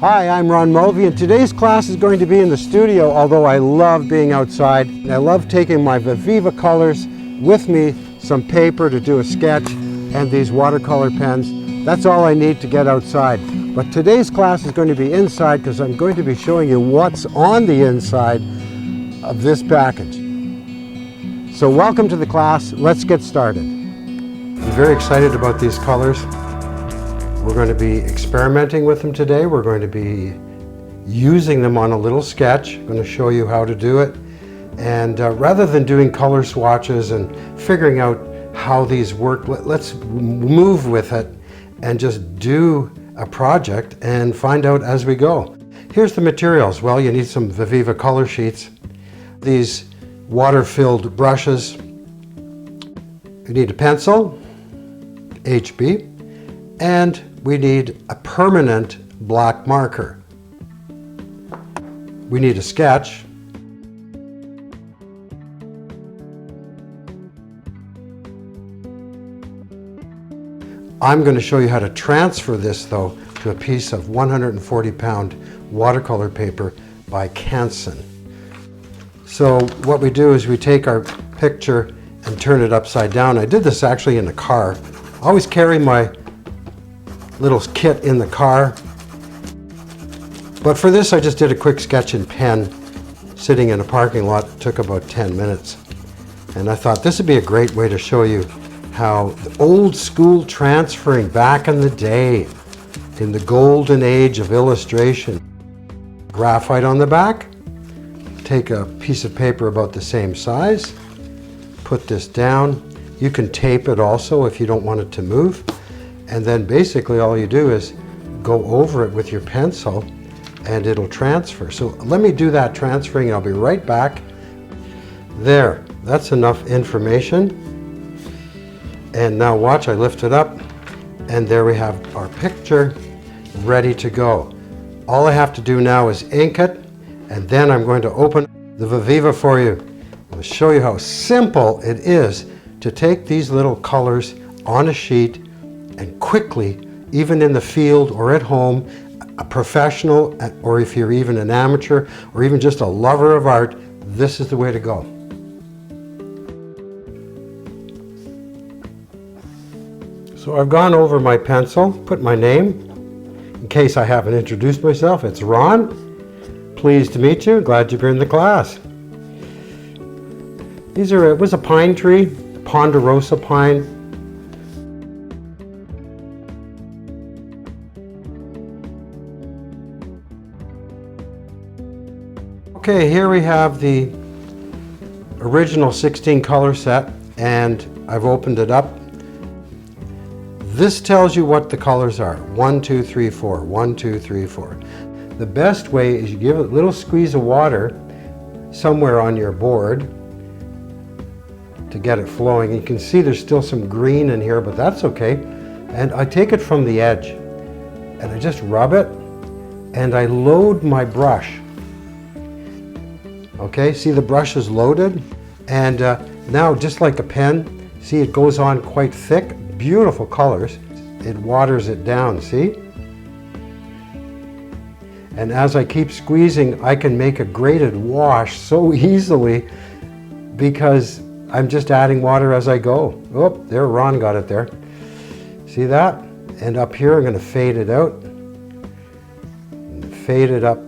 Hi, I'm Ron Mulvey, and today's class is going to be in the studio, although I love being outside. I love taking my Viviva colors with me, some paper to do a sketch, and these watercolor pens. That's all I need to get outside. But today's class is going to be inside because I'm going to be showing you what's on the inside of this package. So welcome to the class. Let's get started. I'm very excited about these colors. We're going to be experimenting with them today. We're going to be using them on a little sketch. I'm going to show you how to do it. And rather than doing color swatches and figuring out how these work, let's move with it and just do a project and find out as we go. Here's the materials. Well, you need some Viviva color sheets, these water-filled brushes. You need a pencil, HB, and we need a permanent black marker. We need a sketch. I'm going to show you how to transfer this though to a piece of 140-pound watercolor paper by Canson. So what we do is we take our picture and turn it upside down. I did this actually in the car. I always carry my little kit in the car. But for this I just did a quick sketch in pen sitting in a parking lot. It took about 10 minutes. And I thought this would be a great way to show you how the old school transferring back in the day, in the golden age of illustration. Graphite on the back. Take a piece of paper about the same size. Put this down. You can tape it also if you don't want it to move. And then basically all you do is go over it with your pencil and it'll transfer. So let me do that transferring and I'll be right back. There, that's enough information. And now watch, I lift it up and there we have our picture ready to go. All I have to do now is ink it, and then I'm going to open the Viviva for you. I'll show you how simple it is to take these little colors on a sheet and quickly, even in the field or at home, a professional, or if you're even an amateur, or even just a lover of art, this is the way to go. So I've gone over my pencil, put my name. In case I haven't introduced myself, it's Ron. Pleased to meet you, glad you're in the class. It was a pine tree, ponderosa pine. Okay, here we have the original 16 color set, and I've opened it up. This tells you what the colors are. 1, 2, 3, 4. 1, 2, 3, 4. The best way is you give it a little squeeze of water somewhere on your board to get it flowing. You can see there's still some green in here, but that's okay. And I take it from the edge and I just rub it and I load my brush. Okay, see the brush is loaded, and now just like a pen, see it goes on quite thick, beautiful colors. It waters it down, see? And as I keep squeezing, I can make a graded wash so easily because I'm just adding water as I go. Oh, there, Ron got it there. See that? And up here, I'm going to fade it out. And fade it up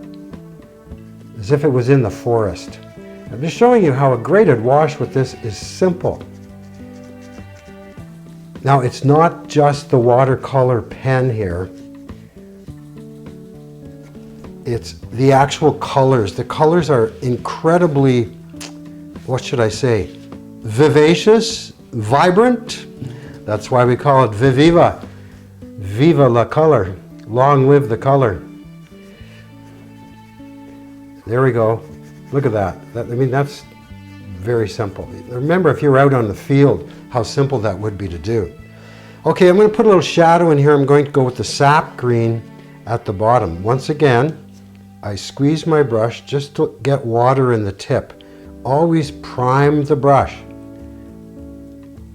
as if it was in the forest. I'm just showing you how a graded wash with this is simple. Now, it's not just the watercolor pen here. It's the actual colors. The colors are incredibly, what should I say, vivacious, vibrant. That's why we call it Viviva. Viva la color. Long live the color. There we go. Look at that. I mean, that's very simple. Remember, if you're out on the field, how simple that would be to do. Okay, I'm going to put a little shadow in here. I'm going to go with the sap green at the bottom. Once again, I squeeze my brush just to get water in the tip. Always prime the brush.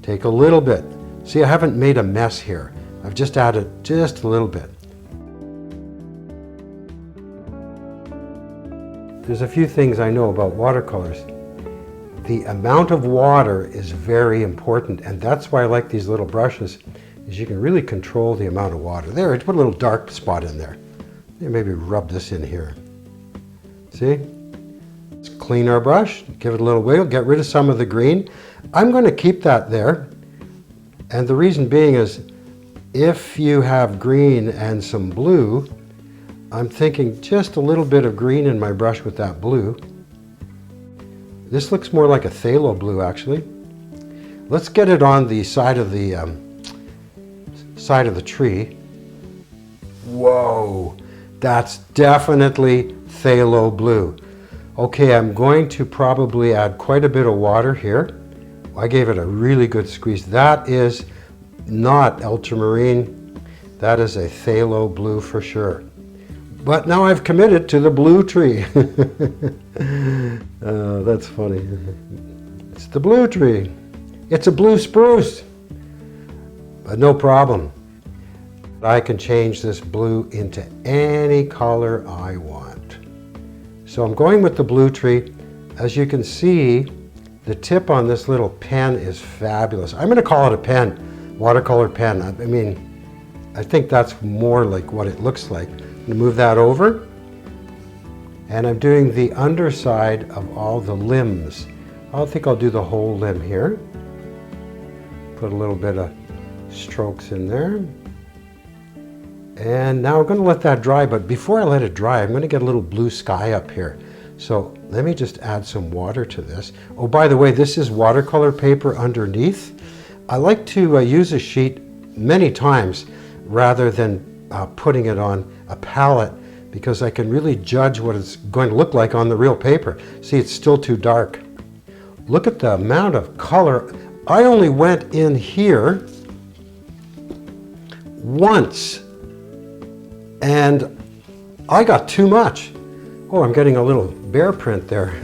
Take a little bit. See, I haven't made a mess here. I've just added just a little bit. there's a few things I know about watercolors. The amount of water is very important, and that's why I like these little brushes, is you can really control the amount of water. There, put a little dark spot in there. Maybe rub this in here. See? Let's clean our brush, give it a little wiggle, get rid of some of the green. I'm going to keep that there, and the reason being is if you have green and some blue, I'm thinking just a little bit of green in my brush with that blue. This looks more like a phthalo blue, actually. Let's get it on the side of the tree. Whoa, that's definitely phthalo blue. Okay, I'm going to probably add quite a bit of water here. I gave it a really good squeeze. That is not ultramarine. That is a phthalo blue for sure. But now I've committed to the blue tree. That's funny. It's the blue tree. It's a blue spruce. But no problem. I can change this blue into any color I want. So I'm going with the blue tree. As you can see, the tip on this little pen is fabulous. I'm going to call it a pen, watercolor pen. I mean, I think that's more like what it looks like. I'm going to move that over, and I'm doing the underside of all the limbs. I think I'll do the whole limb here. Put a little bit of strokes in there. And now I'm going to let that dry, but before I let it dry, I'm going to get a little blue sky up here. So let me just add some water to this. Oh, by the way, this is watercolor paper underneath. I like to use a sheet many times rather than putting it on a palette, because I can really judge what it's going to look like on the real paper. See, it's still too dark. Look at the amount of color. I only went in here once, and I got too much. Oh, I'm getting a little bear print there.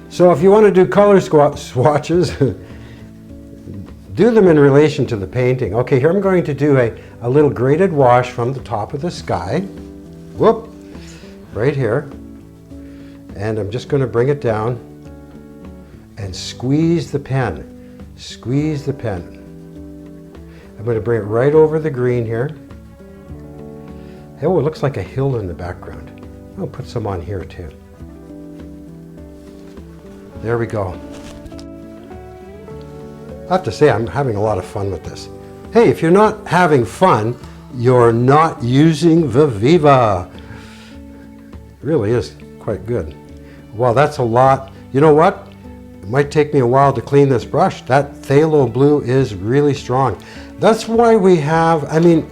So if you want to do color swatches, do them in relation to the painting. Okay, here I'm going to do a little graded wash from the top of the sky. Whoop, right here. And I'm just going to bring it down and squeeze the pen. Squeeze the pen. I'm going to bring it right over the green here. Oh, it looks like a hill in the background. I'll put some on here too. There we go. I have to say, I'm having a lot of fun with this. Hey, if you're not having fun, you're not using Viviva. It really is quite good. Well, that's a lot. You know what? It might take me a while to clean this brush. That phthalo blue is really strong. That's why we have, I mean,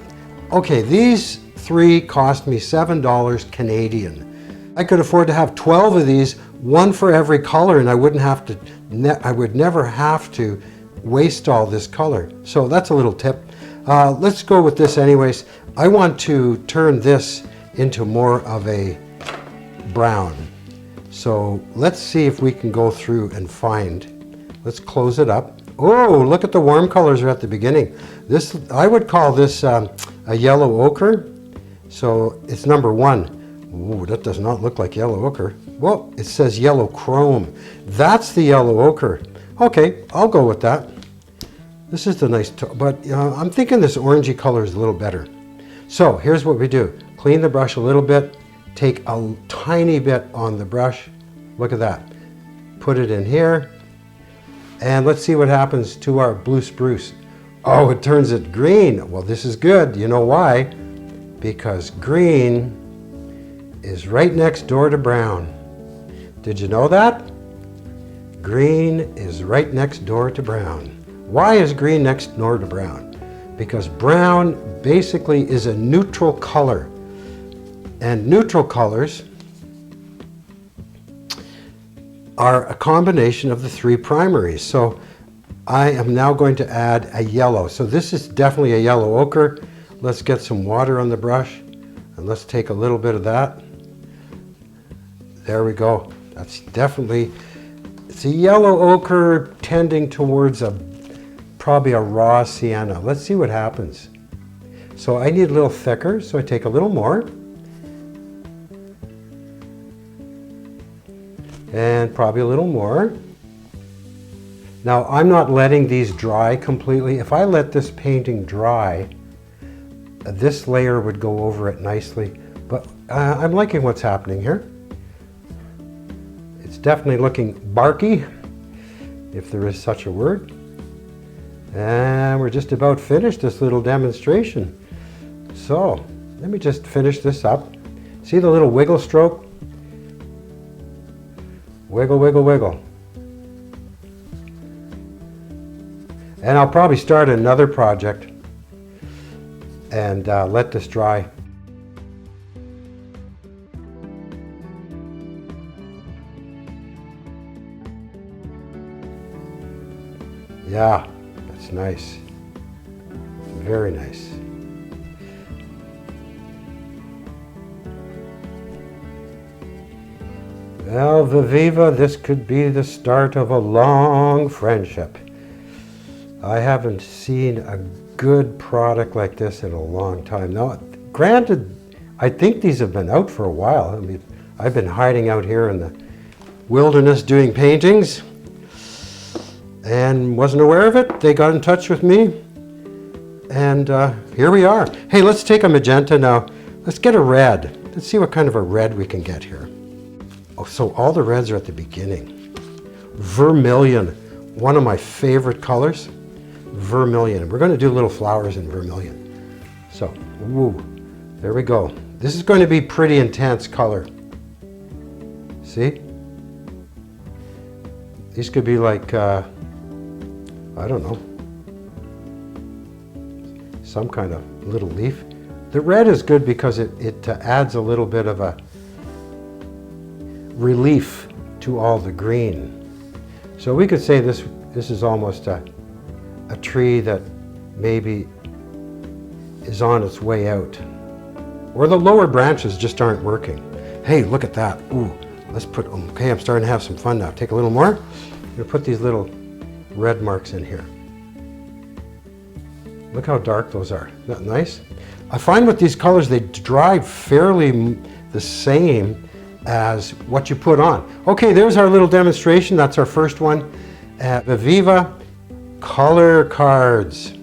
okay, these three cost me $7 Canadian. I could afford to have 12 of these, one for every color, and I wouldn't have to, I would never have to waste all this color. So that's a little tip. Let's go with this anyways. I want to turn this into more of a brown. So let's see if we can go through and find. Let's close it up. Oh, look at the warm colors are at the beginning. This, I would call this a yellow ochre. So it's number 1. Ooh, that does not look like yellow ochre. Well, it says yellow chrome. That's the yellow ochre. Okay, I'll go with that. This is the nice, but I'm thinking this orangey color is a little better. So here's what we do. Clean the brush a little bit. Take a tiny bit on the brush. Look at that. Put it in here. And let's see what happens to our blue spruce. Oh, it turns it green. Well, this is good. You know why? Because green is right next door to brown. Did you know that? Green is right next door to brown. Why is green next door to brown? Because brown basically is a neutral color. And neutral colors are a combination of the 3 primaries. So I am now going to add a yellow. So this is definitely a yellow ochre. Let's get some water on the brush, and let's take a little bit of that. There we go. That's definitely, it's a yellow ochre tending towards probably a raw sienna. Let's see what happens. So I need a little thicker, so I take a little more. And probably a little more. Now, I'm not letting these dry completely. If I let this painting dry, this layer would go over it nicely. But I'm liking what's happening here. It's definitely looking barky, if there is such a word. And we're just about finished this little demonstration. So, let me just finish this up. See the little wiggle stroke? Wiggle, wiggle, wiggle. And I'll probably start another project and let this dry. Yeah, that's nice. Very nice. Well, Viviva, this could be the start of a long friendship. I haven't seen a good product like this in a long time. Now, granted, I think these have been out for a while. I mean, I've been hiding out here in the wilderness doing paintings and wasn't aware of it. They got in touch with me, and here we are. Hey, let's take a magenta now. Let's get a red. Let's see what kind of a red we can get here. Oh, so all the reds are at the beginning. Vermilion, one of my favorite colors. Vermilion. We're going to do little flowers in vermilion. So, woo, there we go. This is going to be pretty intense color. See? These could be like, I don't know, some kind of little leaf. The red is good because it adds a little bit of a relief to all the green. So we could say this is almost a tree that maybe is on its way out. Or the lower branches just aren't working. Hey, look at that. Ooh, let's put, okay, I'm starting to have some fun now. Take a little more. I'm gonna put these little red marks in here. Look how dark those are. Isn't that nice? I find with these colors, they dry fairly the same as what you put on. Okay, there's our little demonstration. That's our first one. Viviva color cards.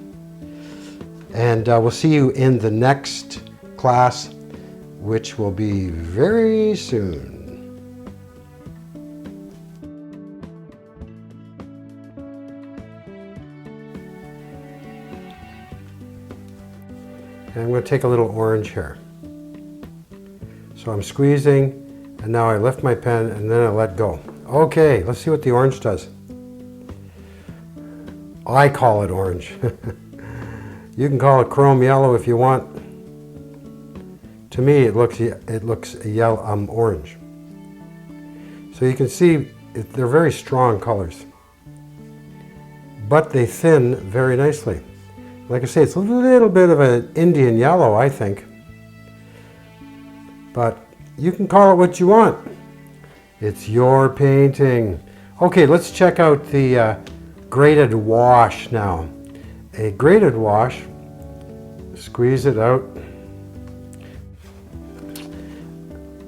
And we'll see you in the next class, which will be very soon. And I'm going to take a little orange here. So I'm squeezing, and now I lift my pen, and then I let go. Okay, let's see what the orange does. I call it orange. You can call it chrome yellow if you want. To me, it looks yellow, orange. So you can see they're very strong colors, but they thin very nicely. Like I say, it's a little bit of an Indian yellow, I think. But you can call it what you want. It's your painting. Okay, let's check out the graded wash now. A graded wash, squeeze it out.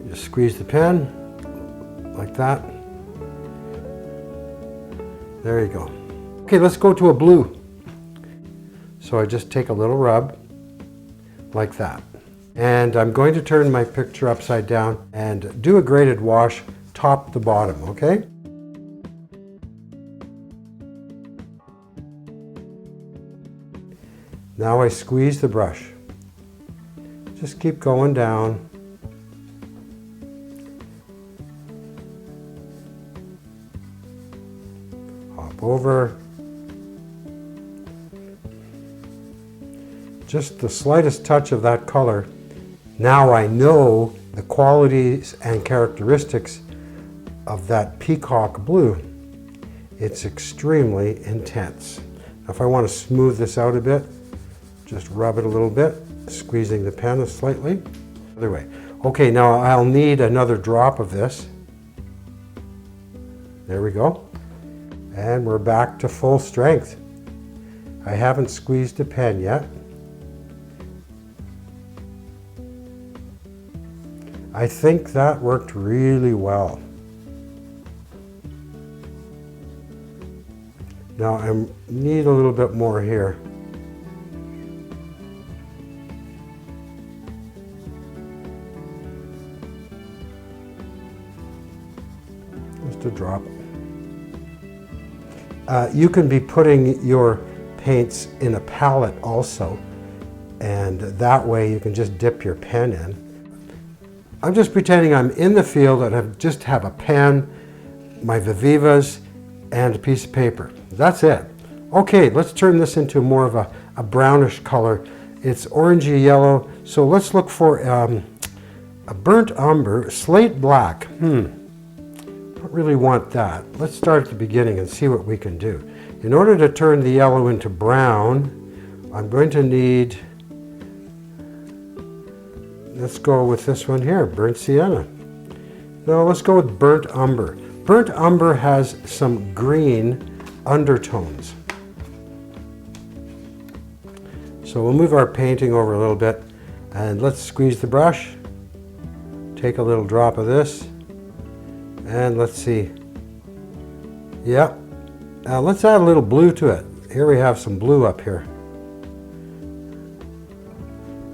Just squeeze the pen, like that. There you go. Okay, let's go to a blue. So I just take a little rub, like that. And I'm going to turn my picture upside down and do a graded wash top to bottom, okay? Now I squeeze the brush. Just keep going down. Hop over. Just the slightest touch of that color. Now I know the qualities and characteristics of that peacock blue. It's extremely intense. Now if I want to smooth this out a bit, just rub it a little bit, squeezing the pen slightly. Other way. Okay, now I'll need another drop of this. There we go. And we're back to full strength. I haven't squeezed the pen yet. I think that worked really well. Now I need a little bit more here. Just a drop. You can be putting your paints in a palette also, and that way you can just dip your pen in. I'm just pretending I'm in the field and I just have a pen, my Vivivas, and a piece of paper. That's it. Okay, let's turn this into more of a brownish color. It's orangey yellow, so let's look for a burnt umber, slate black. Don't really want that. Let's start at the beginning and see what we can do. In order to turn the yellow into brown, I'm going to need, let's go with this one here, burnt sienna. No, let's go with burnt umber. Burnt umber has some green undertones. So we'll move our painting over a little bit and let's squeeze the brush. Take a little drop of this and let's see. Yep. Now let's add a little blue to it. Here we have some blue up here.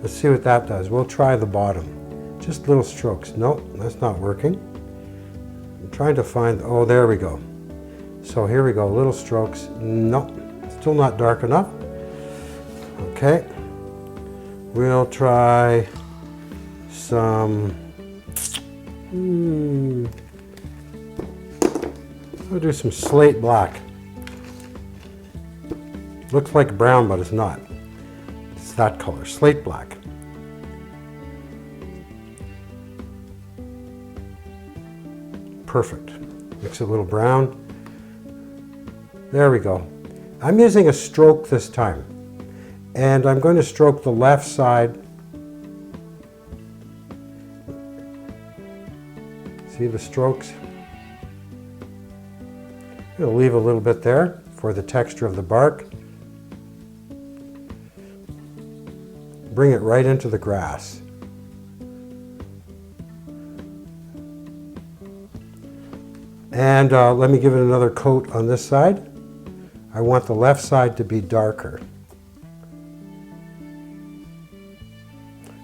Let's see what that does. We'll try the bottom. Just little strokes. Nope, that's not working. I'm trying to find, oh, there we go. So here we go, little strokes. Nope, still not dark enough. Okay, we'll try some, we'll do some slate black. Looks like brown, but it's not. It's that color, slate black. Perfect. Mix it a little brown. There we go. I'm using a stroke this time. And I'm going to stroke the left side. See the strokes? I'm going to leave a little bit there for the texture of the bark. Bring it right into the grass. And let me give it another coat on this side. I want the left side to be darker.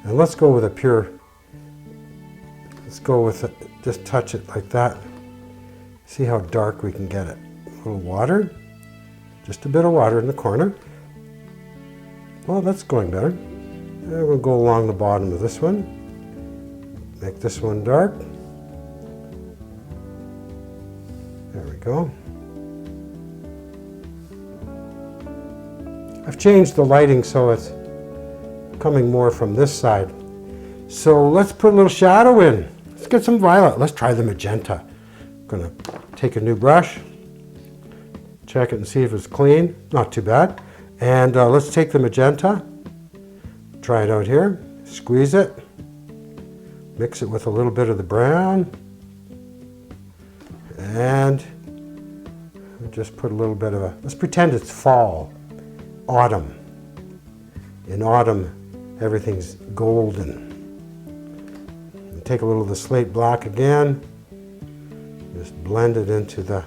And let's go with a pure, let's go with it, just touch it like that. See how dark we can get it. A little water, just a bit of water in the corner. Well, that's going better. And we'll go along the bottom of this one. Make this one dark. There we go. I've changed the lighting so it's coming more from this side. So let's put a little shadow in. Let's get some violet. Let's try the magenta. I'm gonna take a new brush, check it and see if it's clean. Not too bad. And let's take the magenta, try it out here, squeeze it, mix it with a little bit of the brown, and just put a little bit of a, let's pretend it's fall. Autumn. In autumn, everything's golden. And take a little of the slate black again. Just blend it into the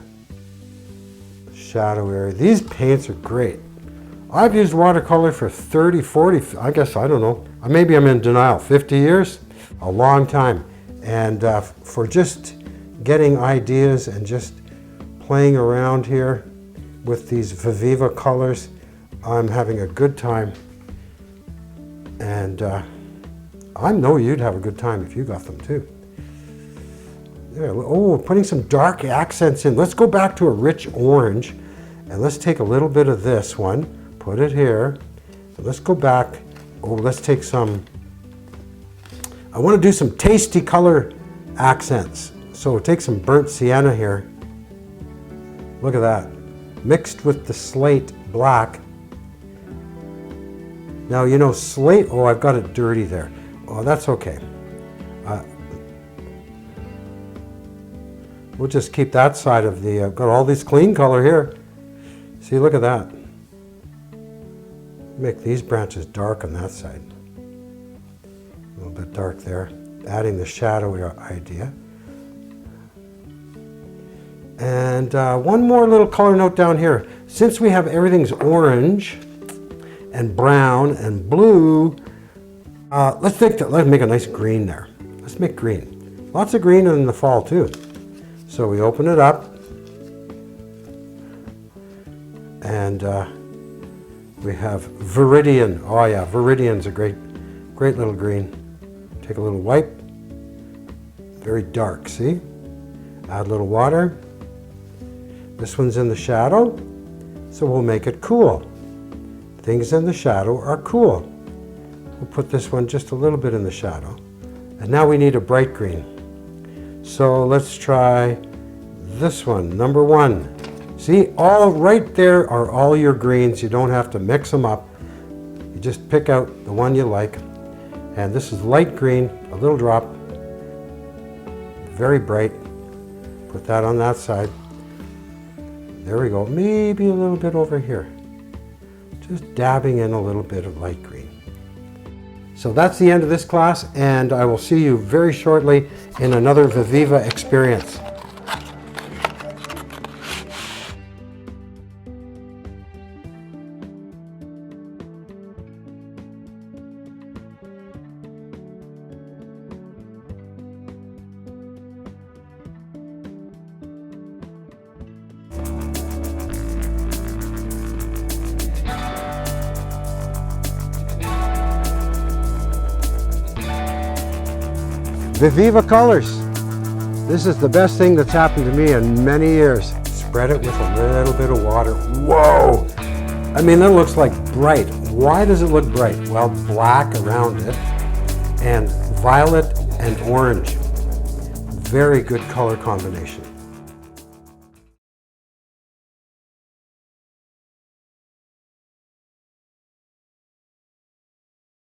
shadow area. These paints are great. I've used watercolor for 30, 40, I guess, I don't know. Maybe I'm in denial. 50 years? A long time. And for just getting ideas and just playing around here with these Viviva colors, I'm having a good time, and I know you'd have a good time if you got them too. There, oh, putting some dark accents in. Let's go back to a rich orange, and let's take a little bit of this one, put it here, and let's go back. Oh, let's take some, I want to do some tasty color accents. So take some burnt sienna here. Look at that, mixed with the slate black. Now, you know, slate, oh, I've got it dirty there. Oh, that's okay. We'll just keep that side of the, I've got all this clean color here. See, look at that. Make these branches dark on that side. A little bit dark there. Adding the shadow idea. And one more little color note down here. Since we have everything's orange and brown and blue, let's make a nice green there. Let's make green. Lots of green in the fall too. So we open it up, and we have Viridian. Oh yeah, Viridian's a great little green. Take a little wipe. Very dark, see? Add a little water. This one's in the shadow, so we'll make it cool. Things in the shadow are cool. We'll put this one just a little bit in the shadow. And now we need a bright green. So let's try this one, number 1. See, all right there are all your greens. You don't have to mix them up. You just pick out the one you like. And this is light green, a little drop, very bright. Put that on that side. There we go, maybe a little bit over here. Just dabbing in a little bit of light green. So that's the end of this class, and I will see you very shortly in another Viviva experience. Viviva Colors. This is the best thing that's happened to me in many years. Spread it with a little bit of water. Whoa! I mean, that looks like bright. Why does it look bright? Well, black around it and violet and orange. Very good color combination.